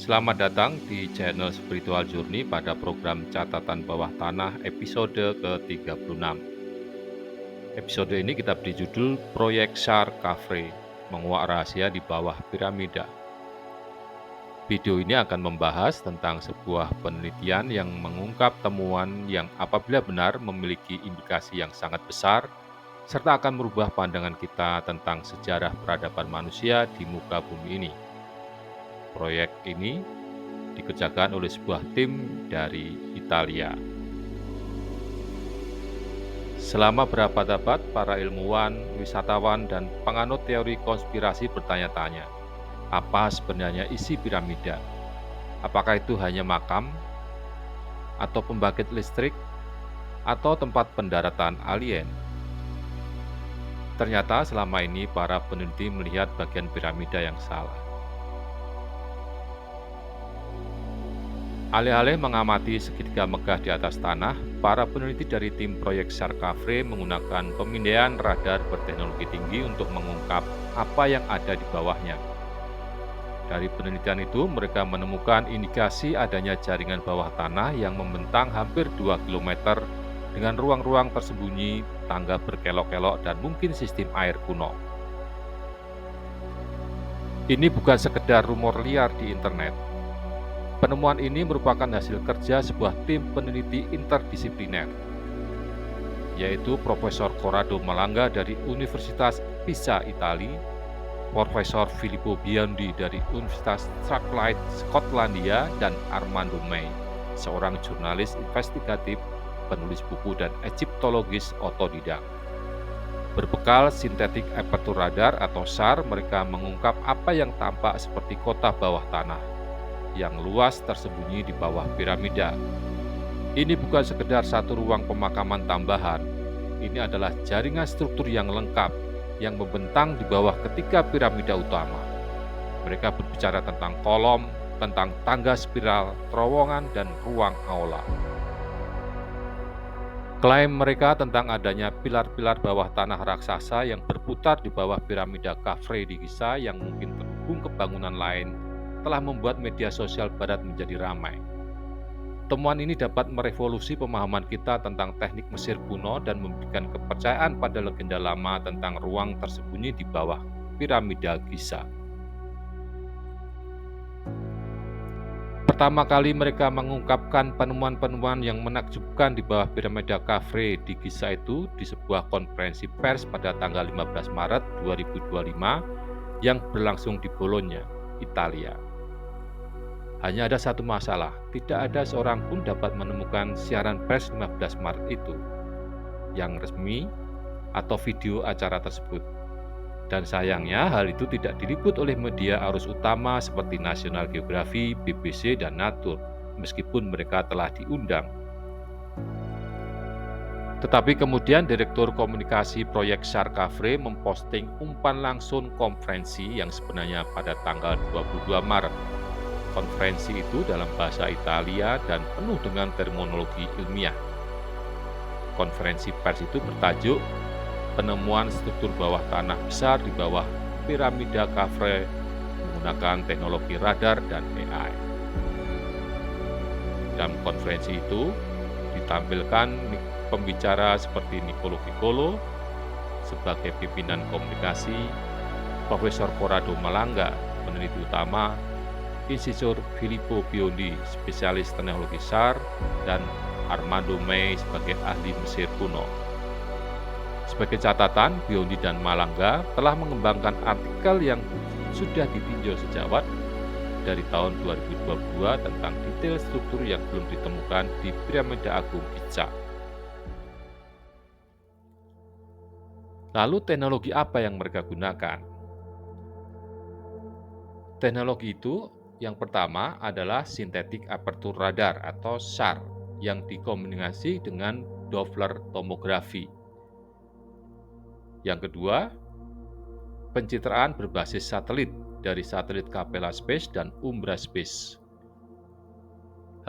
Selamat datang di channel Spiritual Journey pada program Catatan Bawah Tanah episode ke-36. Episode ini kita beri judul Proyek SAR Kafre, Menguak Rahasia di Bawah Piramida. Video ini akan membahas tentang sebuah penelitian yang mengungkap temuan yang apabila benar memiliki implikasi yang sangat besar, serta akan merubah pandangan kita tentang sejarah peradaban manusia di muka bumi ini. Proyek ini dikerjakan oleh sebuah tim dari Italia. Selama berabad-abad, para ilmuwan, wisatawan, dan penganut teori konspirasi bertanya-tanya, apa sebenarnya isi piramida? Apakah itu hanya makam, atau pembangkit listrik, atau tempat pendaratan alien? Ternyata selama ini para peneliti melihat bagian piramida yang salah. Alih-alih mengamati segitiga megah di atas tanah, para peneliti dari tim proyek SAR Kafre menggunakan pemindaian radar berteknologi tinggi untuk mengungkap apa yang ada di bawahnya. Dari penelitian itu, mereka menemukan indikasi adanya jaringan bawah tanah yang membentang hampir 2 km dengan ruang-ruang tersembunyi, tangga berkelok-kelok, dan mungkin sistem air kuno. Ini bukan sekedar rumor liar di internet. Penemuan ini merupakan hasil kerja sebuah tim peneliti interdisipliner, yaitu Profesor Corrado Malanga dari Universitas Pisa, Italia, Profesor Filippo Biondi dari Universitas Strathclyde, Skotlandia, dan Armando May, seorang jurnalis investigatif, penulis buku, dan Egyptologis otodidak. Berbekal sintetik aperture radar atau SAR, mereka mengungkap apa yang tampak seperti kota bawah tanah yang luas tersembunyi di bawah piramida. Ini bukan sekedar satu ruang pemakaman tambahan. Ini adalah jaringan struktur yang lengkap yang membentang di bawah ketiga piramida utama. Mereka berbicara tentang kolom, tentang tangga spiral, terowongan, dan ruang aula. Klaim mereka tentang adanya pilar-pilar bawah tanah raksasa yang berputar di bawah piramida Kafre di Giza yang mungkin terhubung ke bangunan lain telah membuat media sosial barat menjadi ramai. Temuan ini dapat merevolusi pemahaman kita tentang teknik Mesir kuno dan memberikan kepercayaan pada legenda lama tentang ruang tersembunyi di bawah piramida Giza. Pertama kali mereka mengungkapkan penemuan-penemuan yang menakjubkan di bawah piramida Kafre di Giza itu di sebuah konferensi pers pada tanggal 15 Maret 2025 yang berlangsung di Bologna, Italia. Hanya ada satu masalah, tidak ada seorang pun dapat menemukan siaran pers 15 Maret itu, yang resmi atau video acara tersebut. Dan sayangnya hal itu tidak diliput oleh media arus utama seperti National Geographic, BBC, dan Nature, meskipun mereka telah diundang. Tetapi kemudian Direktur Komunikasi Proyek SAR Kafre memposting umpan langsung konferensi yang sebenarnya pada tanggal 22 Maret. Konferensi itu dalam bahasa Italia dan penuh dengan terminologi ilmiah. Konferensi pers itu bertajuk Penemuan Struktur Bawah Tanah Besar di Bawah Piramida Kafre menggunakan teknologi radar dan AI. Dalam konferensi itu ditampilkan pembicara seperti Niccolò Piccolo sebagai pimpinan komunikasi, Profesor Corrado Malanga, peneliti utama, Insinyur Filippo Biondi, spesialis teknologi SAR, dan Armando May sebagai ahli Mesir kuno. Sebagai catatan, Biondi dan Malanga telah mengembangkan artikel yang sudah ditinjau sejawat dari tahun 2022 tentang detail struktur yang belum ditemukan di Piramida Agung Giza. Lalu teknologi apa yang mereka gunakan? Teknologi itu yang pertama adalah Synthetic Aperture Radar atau SAR yang dikombinasi dengan Doppler tomografi. Yang kedua, pencitraan berbasis satelit dari satelit Capella Space dan Umbra Space.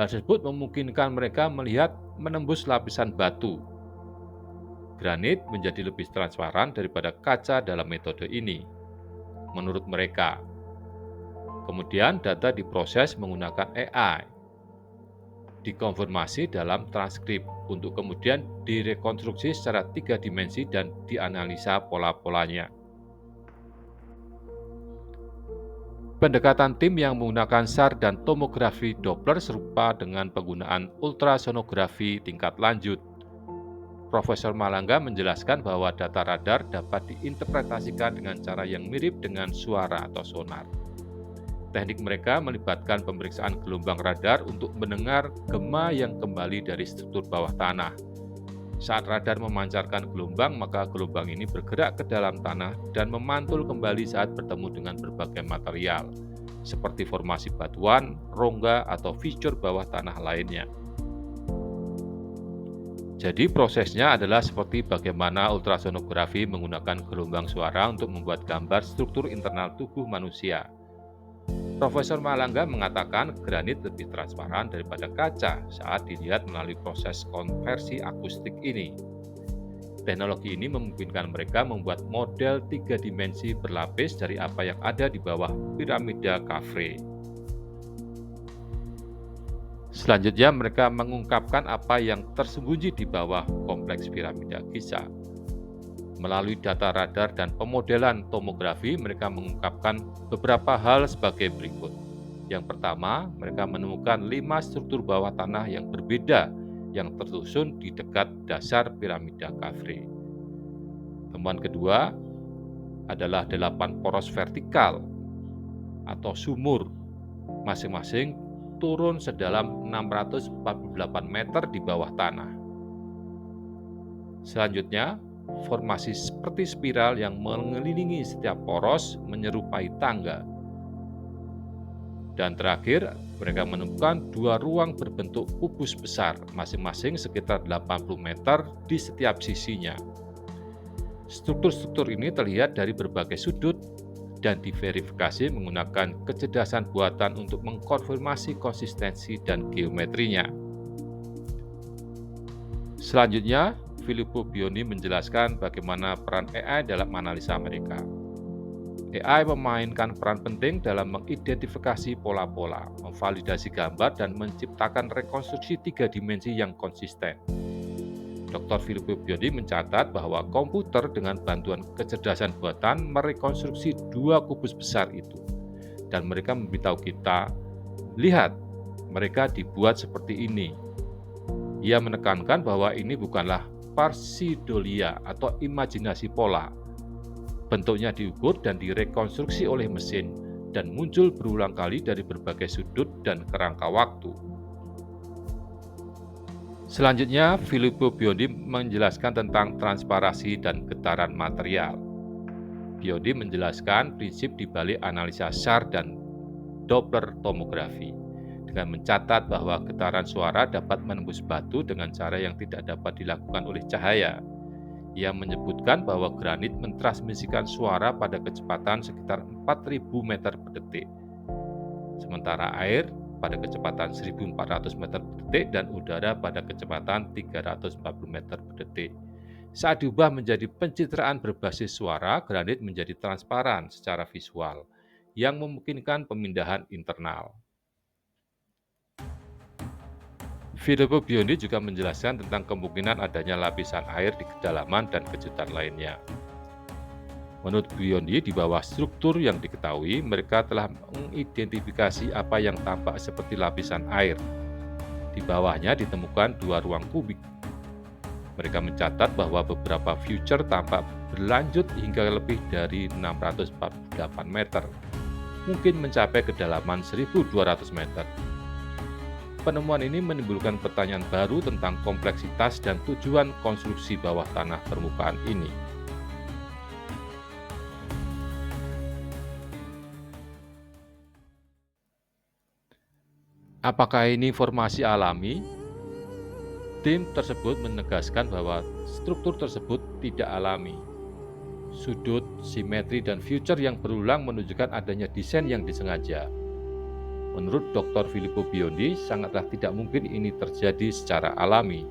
Hal tersebut memungkinkan mereka melihat menembus lapisan batu. Granit menjadi lebih transparan daripada kaca dalam metode ini, menurut mereka. Kemudian data diproses menggunakan AI, dikonfirmasi dalam transkrip untuk kemudian direkonstruksi secara 3 dimensi dan dianalisa pola-polanya. Pendekatan tim yang menggunakan SAR dan tomografi Doppler serupa dengan penggunaan ultrasonografi tingkat lanjut. Profesor Malangga menjelaskan bahwa data radar dapat diinterpretasikan dengan cara yang mirip dengan suara atau sonar. Teknik mereka melibatkan pemeriksaan gelombang radar untuk mendengar gema yang kembali dari struktur bawah tanah. Saat radar memancarkan gelombang, maka gelombang ini bergerak ke dalam tanah dan memantul kembali saat bertemu dengan berbagai material, seperti formasi batuan, rongga, atau fissure bawah tanah lainnya. Jadi prosesnya adalah seperti bagaimana ultrasonografi menggunakan gelombang suara untuk membuat gambar struktur internal tubuh manusia. Profesor Malangga mengatakan granit lebih transparan daripada kaca saat dilihat melalui proses konversi akustik ini. Teknologi ini memungkinkan mereka membuat model 3 dimensi berlapis dari apa yang ada di bawah piramida Khafre. Selanjutnya mereka mengungkapkan apa yang tersembunyi di bawah kompleks piramida Giza. Melalui data radar dan pemodelan tomografi, mereka mengungkapkan beberapa hal sebagai berikut. Yang pertama, mereka menemukan 5 struktur bawah tanah yang berbeda yang tersusun di dekat dasar piramida Khafre. Temuan kedua adalah 8 poros vertikal atau sumur, masing-masing turun sedalam 648 meter di bawah tanah. Selanjutnya, formasi seperti spiral yang mengelilingi setiap poros menyerupai tangga. Dan terakhir, mereka menemukan 2 ruang berbentuk kubus besar, masing-masing sekitar 80 meter di setiap sisinya. Struktur-struktur ini terlihat dari berbagai sudut dan diverifikasi menggunakan kecerdasan buatan untuk mengkonfirmasi konsistensi dan geometrinya. Selanjutnya, Filippo Biondi menjelaskan bagaimana peran AI dalam analisa mereka. AI memainkan peran penting dalam mengidentifikasi pola-pola, memvalidasi gambar, dan menciptakan rekonstruksi 3 dimensi yang konsisten. Dr. Filippo Biondi mencatat bahwa komputer dengan bantuan kecerdasan buatan merekonstruksi 2 kubus besar itu. Dan mereka memberitahu kita, lihat, mereka dibuat seperti ini. Ia menekankan bahwa ini bukanlah parsidolia atau imajinasi pola. Bentuknya diukur dan direkonstruksi oleh mesin dan muncul berulang kali dari berbagai sudut dan kerangka waktu. Selanjutnya, Filippo Biondi menjelaskan tentang transparasi dan getaran material. Biondi menjelaskan prinsip di balik analisa SAR dan Doppler tomografi, dengan mencatat bahwa getaran suara dapat menembus batu dengan cara yang tidak dapat dilakukan oleh cahaya. Ia menyebutkan bahwa granit mentransmisikan suara pada kecepatan sekitar 4.000 meter per detik, sementara air pada kecepatan 1.400 meter per detik dan udara pada kecepatan 340 meter per detik. Saat diubah menjadi pencitraan berbasis suara, granit menjadi transparan secara visual, yang memungkinkan pemindahan internal. Filippo Biondi juga menjelaskan tentang kemungkinan adanya lapisan air di kedalaman dan kejutan lainnya. Menurut Biondi, di bawah struktur yang diketahui, mereka telah mengidentifikasi apa yang tampak seperti lapisan air. Di bawahnya ditemukan 2 ruang kubik. Mereka mencatat bahwa beberapa fissure tampak berlanjut hingga lebih dari 648 meter, mungkin mencapai kedalaman 1.200 meter. Penemuan ini menimbulkan pertanyaan baru tentang kompleksitas dan tujuan konstruksi bawah tanah permukaan ini. Apakah ini formasi alami? Tim tersebut menegaskan bahwa struktur tersebut tidak alami. Sudut, simetri, dan fissure yang berulang menunjukkan adanya desain yang disengaja. Menurut Dr. Filippo Biondi, sangatlah tidak mungkin ini terjadi secara alami.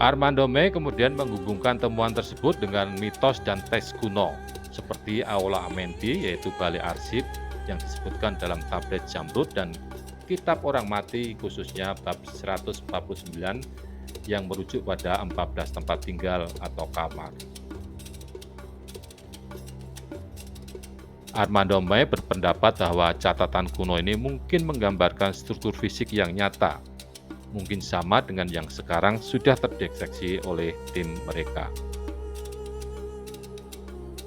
Armando May kemudian menghubungkan temuan tersebut dengan mitos dan teks kuno, seperti Aula Amenti, yaitu balai arsip yang disebutkan dalam tablet Zamrud, dan kitab orang mati khususnya bab 149 yang merujuk pada 14 tempat tinggal atau kamar. Armando May berpendapat bahwa catatan kuno ini mungkin menggambarkan struktur fisik yang nyata, mungkin sama dengan yang sekarang sudah terdeteksi oleh tim mereka.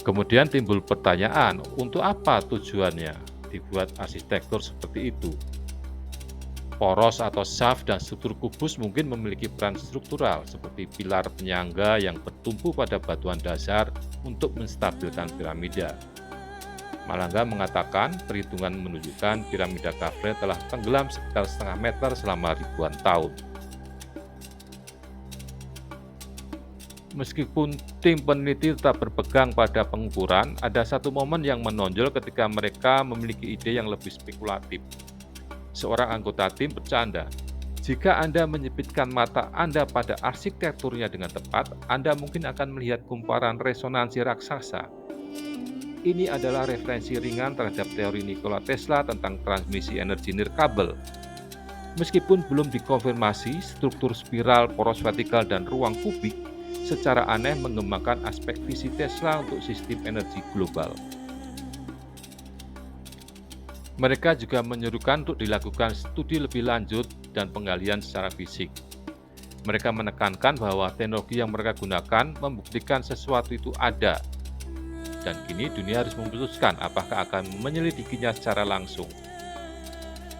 Kemudian timbul pertanyaan, untuk apa tujuannya dibuat arsitektur seperti itu? Poros atau shaft dan struktur kubus mungkin memiliki peran struktural seperti pilar penyangga yang bertumpu pada batuan dasar untuk menstabilkan piramida. Malangga mengatakan perhitungan menunjukkan piramida Khafre telah tenggelam sekitar setengah meter selama ribuan tahun. Meskipun tim peneliti tetap berpegang pada pengukuran, ada satu momen yang menonjol ketika mereka memiliki ide yang lebih spekulatif. Seorang anggota tim bercanda, jika Anda menyipitkan mata Anda pada arsitekturnya dengan tepat, Anda mungkin akan melihat kumparan resonansi raksasa. Ini adalah referensi ringan terhadap teori Nikola Tesla tentang transmisi energi nirkabel. Meskipun belum dikonfirmasi, struktur spiral, poros vertikal, dan ruang kubik secara aneh mengembangkan aspek visi Tesla untuk sistem energi global. Mereka juga menyerukan untuk dilakukan studi lebih lanjut dan penggalian secara fisik. Mereka menekankan bahwa teknologi yang mereka gunakan membuktikan sesuatu itu ada, dan kini dunia harus memutuskan apakah akan menyelidikinya secara langsung.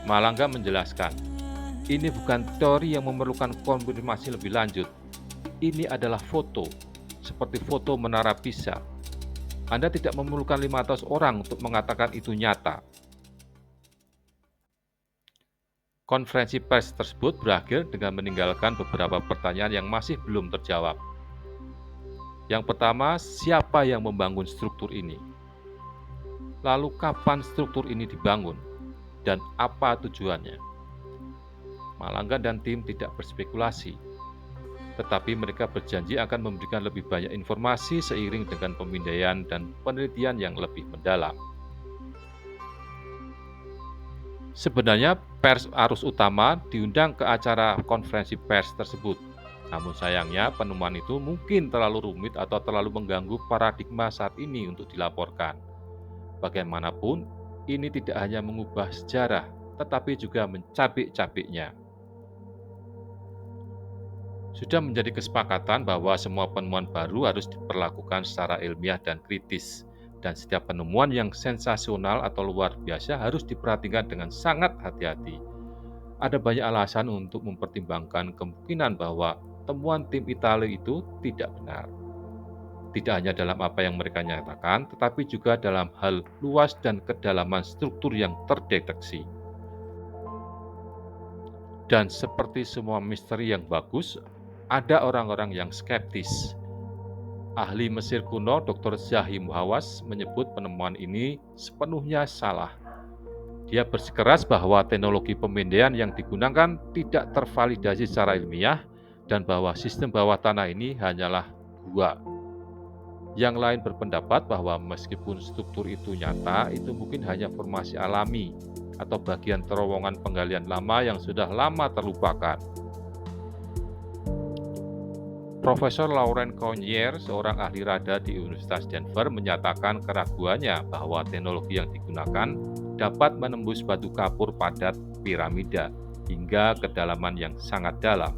Malangga menjelaskan, ini bukan teori yang memerlukan konfirmasi lebih lanjut. Ini adalah foto, seperti foto menara Pisa. Anda tidak memerlukan 500 orang untuk mengatakan itu nyata. Konferensi pers tersebut berakhir dengan meninggalkan beberapa pertanyaan yang masih belum terjawab. Yang pertama, siapa yang membangun struktur ini? Lalu kapan struktur ini dibangun? Dan apa tujuannya? Malangga dan tim tidak berspekulasi, tetapi mereka berjanji akan memberikan lebih banyak informasi seiring dengan pemindaian dan penelitian yang lebih mendalam. Sebenarnya pers arus utama diundang ke acara konferensi pers tersebut. Namun sayangnya penemuan itu mungkin terlalu rumit atau terlalu mengganggu paradigma saat ini untuk dilaporkan. Bagaimanapun, ini tidak hanya mengubah sejarah, tetapi juga mencabik-cabiknya. Sudah menjadi kesepakatan bahwa semua penemuan baru harus diperlakukan secara ilmiah dan kritis, dan setiap penemuan yang sensasional atau luar biasa harus diperhatikan dengan sangat hati-hati. Ada banyak alasan untuk mempertimbangkan kemungkinan bahwa temuan tim Italia itu tidak benar. Tidak hanya dalam apa yang mereka nyatakan, tetapi juga dalam hal luas dan kedalaman struktur yang terdeteksi. Dan seperti semua misteri yang bagus, ada orang-orang yang skeptis. Ahli Mesir kuno Dr. Zahi Muhawas menyebut penemuan ini sepenuhnya salah. Dia bersikeras bahwa teknologi pemindaian yang digunakan tidak tervalidasi secara ilmiah dan bahwa sistem bawah tanah ini hanyalah gua. Yang lain berpendapat bahwa meskipun struktur itu nyata, itu mungkin hanya formasi alami atau bagian terowongan penggalian lama yang sudah lama terlupakan. Profesor Laurent Cognier, seorang ahli rada di Universitas Denver, menyatakan keraguannya bahwa teknologi yang digunakan dapat menembus batu kapur padat piramida hingga kedalaman yang sangat dalam.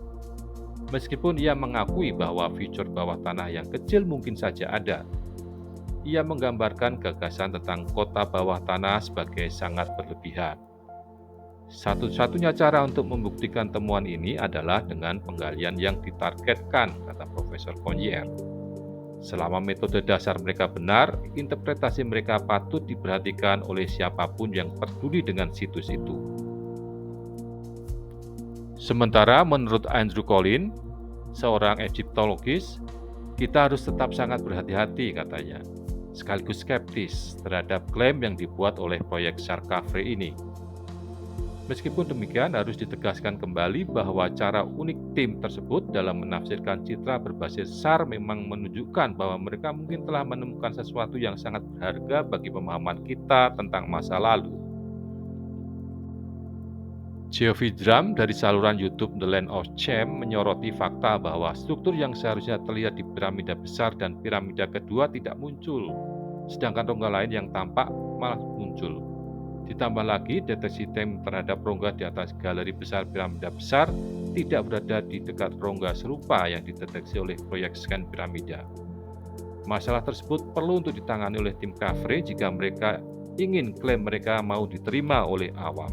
Meskipun ia mengakui bahwa fitur bawah tanah yang kecil mungkin saja ada, ia menggambarkan gagasan tentang kota bawah tanah sebagai sangat berlebihan. Satu-satunya cara untuk membuktikan temuan ini adalah dengan penggalian yang ditargetkan, kata Profesor Cognier. Selama metode dasar mereka benar, interpretasi mereka patut diperhatikan oleh siapapun yang peduli dengan situs itu. Sementara menurut Andrew Collin, seorang Egyptologis, kita harus tetap sangat berhati-hati, katanya, sekaligus skeptis terhadap klaim yang dibuat oleh proyek Khafre ini. Meskipun demikian, harus ditegaskan kembali bahwa cara unik tim tersebut dalam menafsirkan citra berbasis SAR memang menunjukkan bahwa mereka mungkin telah menemukan sesuatu yang sangat berharga bagi pemahaman kita tentang masa lalu. Geoffrey Drum dari saluran YouTube The Land of Cham menyoroti fakta bahwa struktur yang seharusnya terlihat di piramida besar dan piramida kedua tidak muncul, sedangkan rongga lain yang tampak malah muncul. Ditambah lagi, deteksi tim terhadap rongga di atas galeri besar piramida besar tidak berada di dekat rongga serupa yang dideteksi oleh proyek scan piramida. Masalah tersebut perlu untuk ditangani oleh tim Kavre jika mereka ingin klaim mereka mau diterima oleh awam.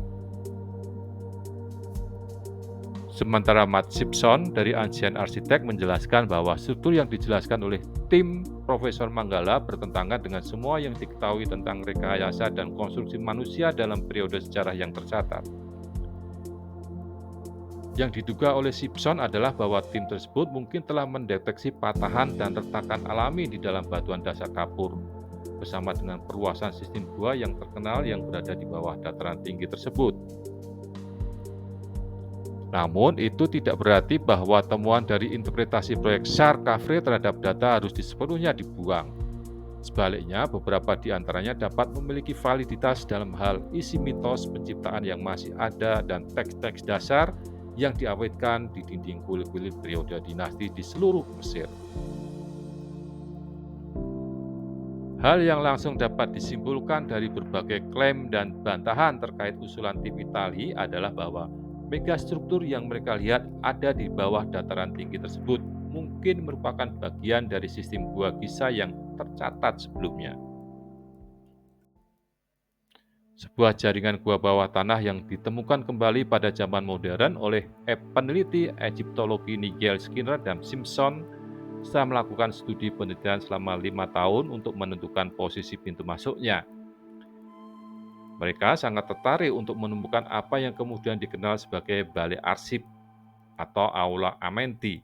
Sementara Matt Simpson dari Ancient Architect menjelaskan bahwa struktur yang dijelaskan oleh tim Profesor Manggala bertentangan dengan semua yang diketahui tentang rekayasa dan konstruksi manusia dalam periode sejarah yang tercatat. Yang diduga oleh Simpson adalah bahwa tim tersebut mungkin telah mendeteksi patahan dan retakan alami di dalam batuan dasar kapur, bersama dengan perluasan sistem gua yang terkenal yang berada di bawah dataran tinggi tersebut. Namun, itu tidak berarti bahwa temuan dari interpretasi proyek SAR Kavre terhadap data harus sepenuhnya dibuang. Sebaliknya, beberapa di antaranya dapat memiliki validitas dalam hal isi mitos penciptaan yang masih ada dan teks-teks dasar yang diawetkan di dinding kuil-kuil periode dinasti di seluruh Mesir. Hal yang langsung dapat disimpulkan dari berbagai klaim dan bantahan terkait usulan tim Itali adalah bahwa megastruktur yang mereka lihat ada di bawah dataran tinggi tersebut mungkin merupakan bagian dari sistem gua Giza yang tercatat sebelumnya. Sebuah jaringan gua bawah tanah yang ditemukan kembali pada zaman modern oleh peneliti Egyptologi Nigel Skinner dan Simpson setelah melakukan studi penelitian selama 5 tahun untuk menentukan posisi pintu masuknya. Mereka sangat tertarik untuk menemukan apa yang kemudian dikenal sebagai balik arsip atau aula Amenti,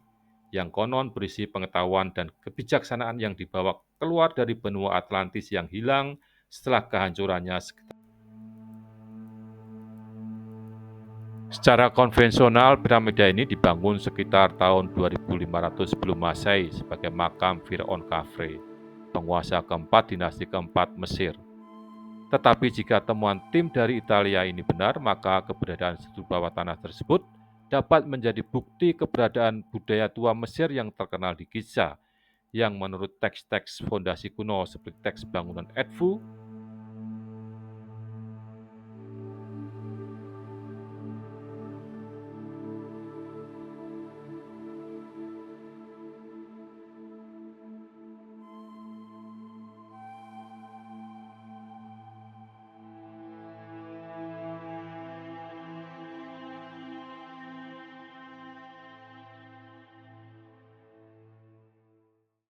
yang konon berisi pengetahuan dan kebijaksanaan yang dibawa keluar dari benua Atlantis yang hilang setelah kehancurannya. Secara konvensional, piramida ini dibangun sekitar tahun 2500 sebelum Masehi sebagai makam Firaun Khafre, penguasa keempat dinasti keempat Mesir. Tetapi jika temuan tim dari Italia ini benar, maka keberadaan struktur bawah tanah tersebut dapat menjadi bukti keberadaan budaya tua Mesir yang terkenal di Giza, yang menurut teks-teks fondasi kuno seperti teks bangunan Edfu